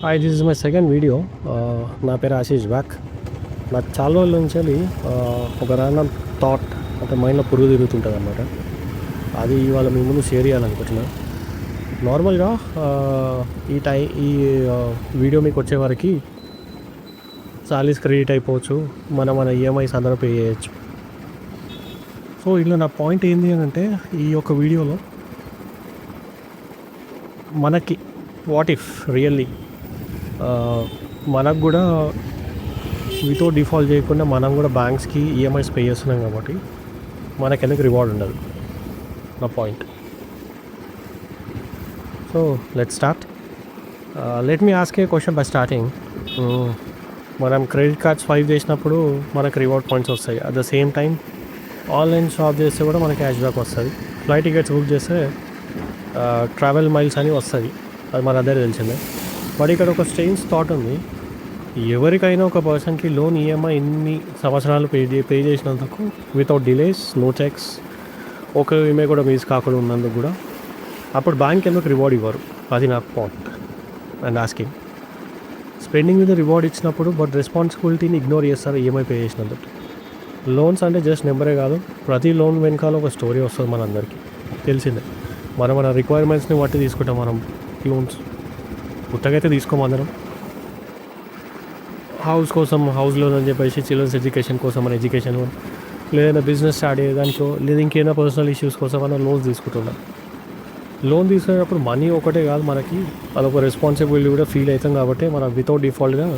Hi, this is my second video. నా పేరు Ashish back. నాకు చాలా రోజుల నుంచి ఒక ర్యాండమ్ థాట్ అంటే మైండ్లో పురుగు తిరుగుతుంటుంది అనమాట. అది ఇవాళ మీ ముందు షేర్ చేయాలనుకుంటున్నా. నార్మల్గా ఈ వీడియో మీకు వచ్చే వరకు సాలరీస్ క్రెడిట్ అయిపోవచ్చు, మన ఈఎంఐస్ అందరూ పే చేయొచ్చు. సో ఇలా నా పాయింట్ ఏంటి అని అంటే, ఈ యొక్క వీడియోలో మనకి వాట్ ఇఫ్ రియల్లీ మనకు కూడా వితౌట్ డిఫాల్ట్ చేయకుండా మనం కూడా బ్యాంక్స్కి ఈఎంఐస్ పే చేస్తున్నాం కాబట్టి మనకి ఎందుకు రివార్డ్ ఉండదు నా point. So let start. Let me ask a question by starting. మనం క్రెడిట్ కార్డ్స్ స్వైప్ చేసినప్పుడు మనకు రివార్డ్ పాయింట్స్ వస్తాయి. At the same time online shop చేస్తే కూడా మనకి క్యాష్ బ్యాక్ వస్తుంది. ఫ్లైట్ టికెట్స్ బుక్ చేస్తే ట్రావెల్ మైల్స్ అని వస్తుంది. అది మన అందరికీ తెలిసిందే. బట్ ఇక్కడ ఒక స్ట్రేంజ్ థాట్ ఉంది. ఎవరికైనా ఒక పర్సన్కి లోన్ ఈఎంఐ ఇన్ని సంవత్సరాలు పే చేసినందుకు వితౌట్ డిలేస్, నో చెక్స్, ఒక ఈఎంఐ కూడా మిస్ కాకుండా ఉన్నందుకు కూడా అప్పుడు బ్యాంక్ ఎందుకు రివార్డ్ ఇవ్వరు? అది నా పాయింట్ అండ్ ఆస్కింగ్. స్పెండింగ్ మీద రివార్డ్ ఇచ్చినప్పుడు బట్ రెస్పాన్సిబిలిటీని ఇగ్నోర్ చేస్తారు ఈఎంఐ పే చేసినందుకు. లోన్స్ అంటే జస్ట్ నెంబరే కాదు, ప్రతి లోన్ వెనకాల ఒక స్టోరీ వస్తుంది మనందరికీ తెలిసిందే. మన రిక్వైర్మెంట్స్ని బట్టి తీసుకుంటాం మనం లోన్స్. గుట్టగైతే తీసుకోమందరం. హౌస్ కోసం హౌస్ లోన్ అని చెప్పేసి, చిల్డ్రన్స్ ఎడ్యుకేషన్ కోసం మన ఎడ్యుకేషన్ లోన్, లేదైనా బిజినెస్ స్టార్ట్ అయ్యేదానికో, లేదా ఇంకేమైనా పర్సనల్ ఇష్యూస్ కోసం మనం లోన్స్ తీసుకుంటున్నాం. లోన్ తీసుకునేటప్పుడు మనీ ఒకటే కాదు, మనకి అదొక రెస్పాన్సిబిలిటీ కూడా ఫీల్ అవుతాం కాబట్టి మనం వితౌట్ డిఫాల్ట్గా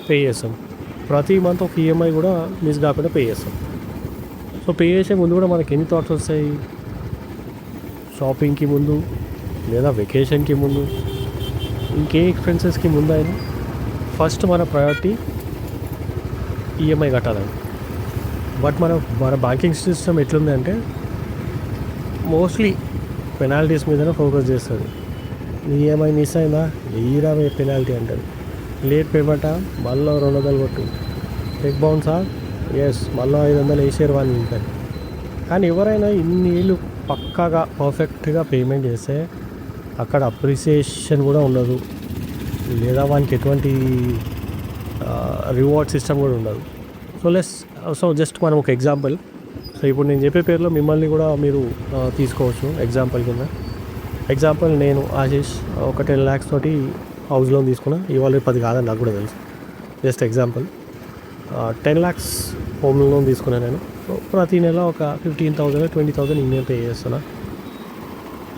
పే చేస్తాం. ప్రతి మంత్ ఒక ఈఎంఐ కూడా మిస్ కాకుండా పే చేస్తాం. సో పే చేసే ముందు కూడా మనకి ఎన్ని థాట్స్ వస్తాయి? షాపింగ్కి ముందు, లేదా వెకేషన్కి ముందు, ఇంకే ఎక్స్పెన్సెస్కి ముందు అయినా ఫస్ట్ మన ప్రయారిటీ ఈఎంఐ కట్టాలని. బట్ మన బ్యాంకింగ్ సిస్టమ్ ఎట్లుందంటే మోస్ట్లీ పెనాల్టీస్ మీదనే ఫోకస్ చేస్తుంది. ఈఎంఐ మిస్ అయిందా, ఈరా పెనాల్టీ అంటుంది. లేట్ పేమెంటా, మళ్ళీ 200 కొట్టు. చెక్ బౌన్సా, ఎస్ మళ్ళీ 500 వేసారు వాళ్ళు ఇంకని. కానీ ఎవరైనా ఇన్ని ఏళ్ళు పక్కాగా పర్ఫెక్ట్గా పేమెంట్ చేస్తే అక్కడ అప్రిసియేషన్ కూడా ఉండదు, లేదా వానికి ఎటువంటి రివార్డ్ సిస్టమ్ కూడా ఉండదు. సో జస్ట్ మనం ఒక ఎగ్జాంపుల్. సో ఇప్పుడు నేను చెప్పే పేరులో మిమ్మల్ని కూడా మీరు తీసుకోవచ్చు ఎగ్జాంపుల్ కింద. ఎగ్జాంపుల్, నేను ఆశీష్ ఒక 10 lakhs తోటి హౌస్ లోన్ తీసుకున్నా. ఇవాళ 10 కాదని నాకు కూడా తెలుసు. Just example, 10 lakhs home loan తీసుకున్నాను నేను. సో ప్రతి నెల ఒక 15,000 20,000 ఈఎంఐ పే చేస్తున్నా.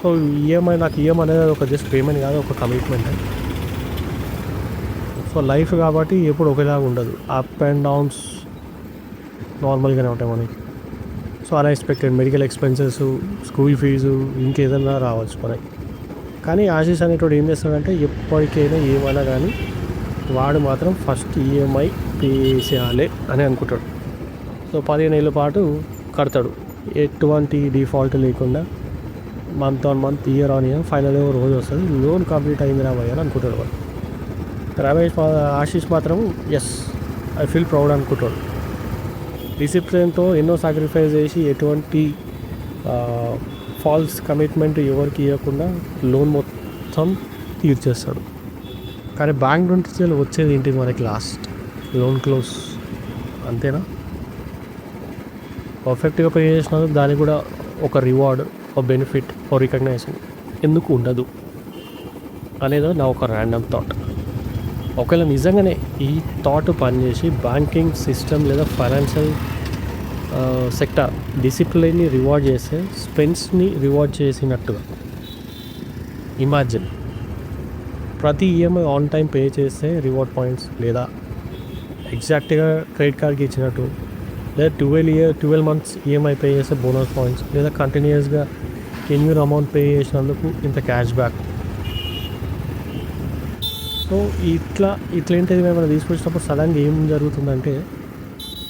సో ఈఎంఐ అనేది ఒక జస్ట్ పేమెంట్ కాదు, ఒక కమిట్మెంట్. సో లైఫ్ కాబట్టి ఎప్పుడు ఒకేలాగా ఉండదు, అప్ అండ్ డౌన్స్ నార్మల్గానే ఉంటాయి మనకి. So unexpected medical expenses, school fees, ఇంకేదైనా రావచ్చు మనకి. కానీ ఆశీష్ అనేటోడు ఏం చేస్తాడంటే ఎప్పటికైనా ఏమైనా కానీ వాడు మాత్రం ఫస్ట్ ఈఎంఐ పే చేయాలి అని అనుకుంటాడు. సో 15 ఏళ్ళ పాటు కడతాడు, ఎటువంటి డిఫాల్ట్ లేకుండా, month on month, year on year. Final రోజు వస్తుంది, లోన్ కంప్లీట్ అయింది రాబోయే అని అనుకుంటాడు వాడు. ఆశీష్ మాత్రం ఎస్ ఐ ఫీల్ ప్రౌడ్ అనుకుంటాడు. డిసిప్లిన్తో ఎన్నో సాక్రిఫైస్ చేసి ఎటువంటి ఫాల్స్ కమిట్మెంట్ ఎవరికి ఇవ్వకుండా లోన్ మొత్తం తీర్చేస్తాడు. కానీ బ్యాంక్ నుంచి వచ్చేది ఏంటి మనకి? లాస్ట్ లోన్ క్లోజ్, అంతేనా? పర్ఫెక్ట్గా పే చేసినందుకు దానికి కూడా ఒక రివార్డ్, ఒక బెనిఫిట్, ఒక రికగ్నైజేషన్ ఎందుకు ఉండదు అనేది నా ఒక ర్యాండమ్ థాట్. ఒకవేళ నిజంగానే ఈ థాట్ పనిచేసి బ్యాంకింగ్ సిస్టమ్ లేదా ఫైనాన్షియల్ సెక్టార్ డిసిప్లిన్ని రివార్డ్ చేస్తే స్పెండ్స్ని రివార్డ్ చేసినట్టుగా ఇమాజిన్. ప్రతి ఈఎంఐ ఆన్ టైం పే చేస్తే రివార్డ్ పాయింట్స్, లేదా ఎగ్జాక్ట్గా క్రెడిట్ కార్డ్కి ఇచ్చినట్టు, లేదా 12 months ఈఎంఐ పే చేస్తే బోనస్ పాయింట్స్, లేదా కంటిన్యూస్గా టెన్యూర్ అమౌంట్ పే చేసినందుకు ఇంత క్యాష్ బ్యాక్. సో ఇట్లాంటిది మేము తీసుకొచ్చినప్పుడు సడన్గా ఏం జరుగుతుందంటే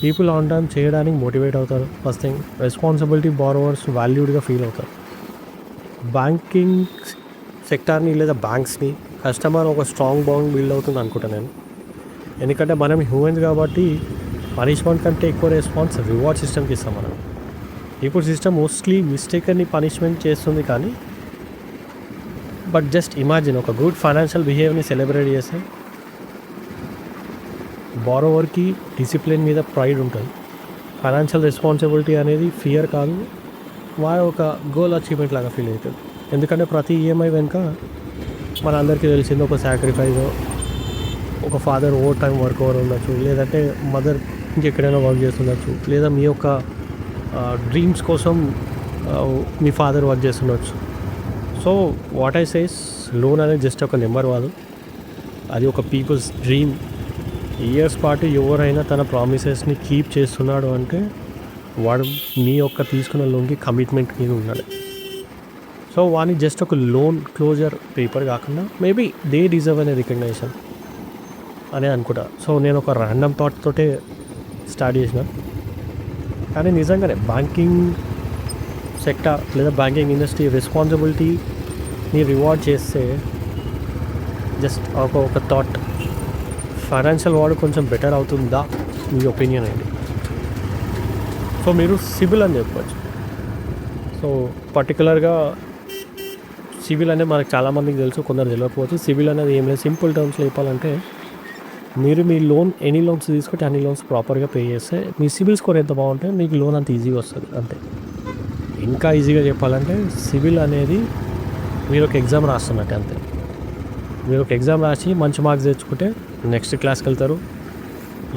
పీపుల్ ఆన్ టైం చేయడానికి మోటివేట్ అవుతారు. ఫస్ట్ థింగ్, రెస్పాన్సిబిలిటీ బారోవర్స్ వాల్యూడ్గా ఫీల్ అవుతారు. బ్యాంకింగ్ సెక్టార్ని లేదా బ్యాంక్స్ని కస్టమర్ ఒక స్ట్రాంగ్ బాండ్ బిల్డ్ అవుతుంది అనుకుంటాను నేను. ఎందుకంటే మనం హ్యూమన్స్ కాబట్టి పనిష్మెంట్ కంటే ఎక్కువ రెస్పాన్స్ రివార్డ్ సిస్టమ్కి ఇస్తాం మనం. ఇప్పుడు సిస్టమ్ మోస్ట్లీ మిస్టేక్ అని పనిష్మెంట్ చేస్తుంది, కానీ బట్ జస్ట్ ఇమాజిన్ ఒక గుడ్ ఫైనాన్షియల్ బిహేవియర్ని సెలబ్రేట్ చేస్తే బారోవర్కి డిసిప్లిన్ మీద ప్రైడ్ ఉంటుంది. ఫైనాన్షియల్ రెస్పాన్సిబిలిటీ అనేది ఫియర్ కాదు, వారి ఒక గోల్ అచీవ్మెంట్ లాగా ఫీల్ అవుతుంది. ఎందుకంటే ప్రతి ఈఎంఐ వెనుక మన అందరికీ తెలిసింది ఒక సాక్రిఫైస్, ఒక father over time work over ఉండొచ్చు, లేదంటే మదర్ ఇంకెక్కడైనా వర్క్ చేస్తుండొచ్చు, లేదా మీ యొక్క డ్రీమ్స్ కోసం మీ ఫాదర్ వర్క్ చేస్తుండొచ్చు. So what I says, loan అనేది జస్ట్ ఒక నెంబర్ కాదు, అది ఒక పీపుల్స్ డ్రీమ్. ఇయర్స్ పాటు ఎవరైనా తన ప్రామిసెస్ని కీప్ చేస్తున్నాడు అంటే వాడు మీ యొక్క తీసుకున్న లోన్కి కమిట్మెంట్ మీద ఉన్నాడు. సో వాడిని జస్ట్ ఒక లోన్ క్లోజర్ పేపర్ కాకుండా మేబీ దే డిజర్వ్ అనే రికగ్నైజేషన్ అనే అనుకుంటా. సో నేను ఒక ర్యాండమ్ థాట్ తోటే స్టార్ట్ చేసిన, కానీ నిజంగానే బ్యాంకింగ్ సెక్టర్ లేదా బ్యాంకింగ్ ఇండస్ట్రీ రెస్పాన్సిబిలిటీని రివార్డ్ చేస్తే జస్ట్ ఒక థాట్, ఫైనాన్షియల్ వాడు కొంచెం బెటర్ అవుతుందా మీ ఒపీనియన్ ఏంటి? సో మీరు సిబిల్ అని చెప్పవచ్చు. సో పర్టికులర్గా సిబిల్ అనేది మనకు చాలామందికి తెలుసు, కొందరు తెలియకపోవచ్చు. సిబిల్ అనేది ఏం లేదు, సింపుల్ టర్మ్స్లో చెప్పాలంటే మీరు మీ లోన్ ఎన్ని లోన్స్ తీసుకుంటే అన్ని లోన్స్ ప్రాపర్గా పే చేస్తే మీ సిబిల్ స్కోర్ ఎంత బాగుంటే మీకు లోన్ అంత ఈజీగా వస్తుంది అంతే. ఇంకా ఈజీగా చెప్పాలంటే సిబిల్ అనేది మీరు ఒక ఎగ్జామ్ రాస్తున్నట్టే అంతే. మీరు ఒక ఎగ్జామ్ రాసి మంచి మార్క్స్ తెచ్చుకుంటే నెక్స్ట్ క్లాస్కి వెళ్తారు,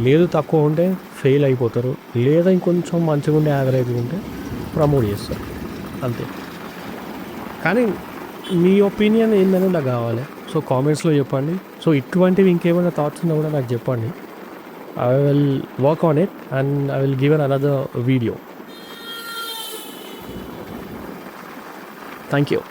లేదు తక్కువ ఉంటే ఫెయిల్ అయిపోతారు, లేదా ఇంకొంచెం మంచిగా ఉండే యావరేజ్ ఉంటే ప్రమోట్ చేస్తారు అంతే. కానీ మీ ఒపీనియన్ ఏందని నాకు కావాలి. సో కామెంట్స్లో చెప్పండి. సో ఇటువంటివి ఇంకేమైనా థాట్స్ ఉన్నా కూడా నాకు చెప్పండి. I will work on it and I will give another video. Thank you.